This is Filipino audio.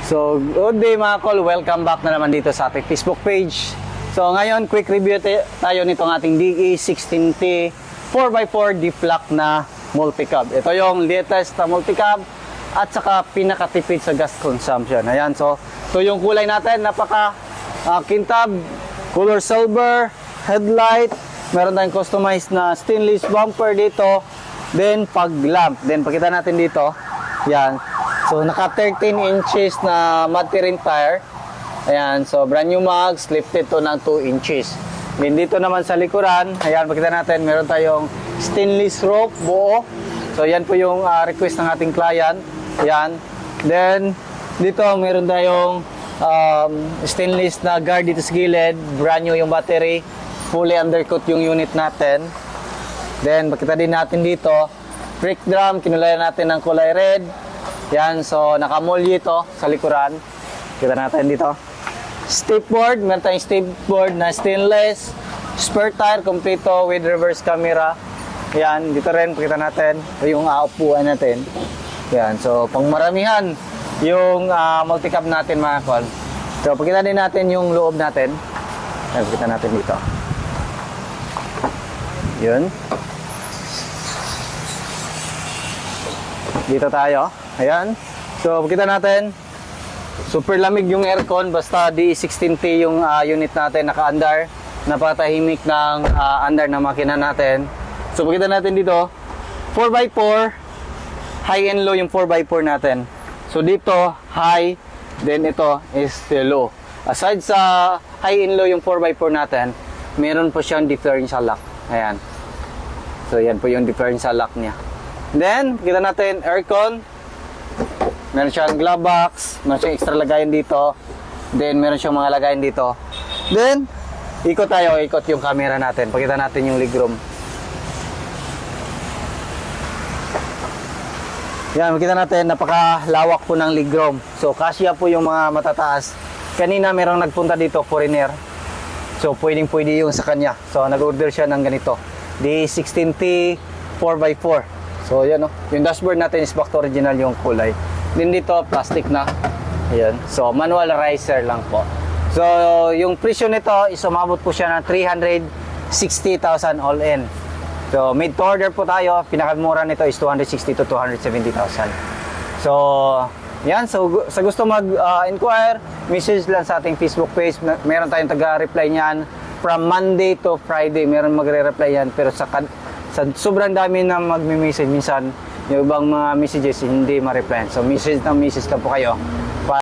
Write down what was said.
So, good day mga kol. Welcome back na naman dito sa ating Facebook page. So, ngayon, quick review tayo nitong ating DE16T 4x4 D-Flock na multi-cab. Ito yung latest na multi-cab at saka pinakatipid sa gas consumption. Ayan, so, ito yung kulay natin. Napaka kintab, color silver, headlight. Meron tayong customized na stainless bumper dito. Then, pag-lamp. Then, pakita natin dito. Yan. So, naka 13 inches na mud terrain tire. Ayan. So, brand new mags. Lifted to ng 2 inches. Then, dito naman sa likuran. Ayan, pakita natin. Meron tayong stainless rope buo. So, yan po yung request ng ating client. Ayan. Then, dito meron tayong stainless na guard dito sa gilid. Brand new yung battery. Fully undercoat yung unit natin. Then, makita din natin dito, brake drum, kinulayan natin ng kulay red. Yan, so nakamolye ito sa likuran. Kita natin dito. Stepboard, meron tayong stepboard na stainless. Spare tire, kompleto with reverse camera. Yan, dito rin, pakita natin yung upuan natin. Yan, so pang maramihan yung multi-cab natin mga kol. So, pakita din natin yung loob natin. Yan, pakita natin dito. Yun. Dito tayo. Ayan. So, kita natin. Super lamig yung aircon. Basta DE16T yung unit natin. Naka-under. Napatahimik ng under na makina natin. So, kita natin dito. 4x4. High and low yung 4x4 natin. So, dito, high. Then, ito is low. Aside sa high and low yung 4x4 natin, meron po siyang differential lock. Ayan. So, yan po yung differential lock niya. Then, kita natin aircon. Meron siyang glove box. Meron siyang extra lagayan dito. Then, meron siyang mga lagayan dito. Then, ikot tayo. Ikot yung camera natin. Pakita natin yung legroom. Yan, makita natin. Napakalawak po ng legroom. So, kasya po yung mga matataas. Kanina, merong nagpunta dito, foreigner. So, pwedeng-pwede yung sa kanya. So, nag-order siya ng ganito. DE16T 4x4. So, yan o. Yung dashboard natin is back to original yung kulay. Din dito, plastic na. Ayan. So, manual riser lang po. So, yung presyo nito is umabot po siya ng 360,000 all in. So, made to order po tayo. Pinakamura nito is 260 to 270,000. So, yan. So, sa gusto mag-inquire, message lang sa ating Facebook page. Meron tayong taga-reply niyan. From Monday to Friday, meron magre-reply yan. Pero sa sobrang dami na magme-message, minsan yung ibang mga messages hindi ma-reply. So, message na po kayo.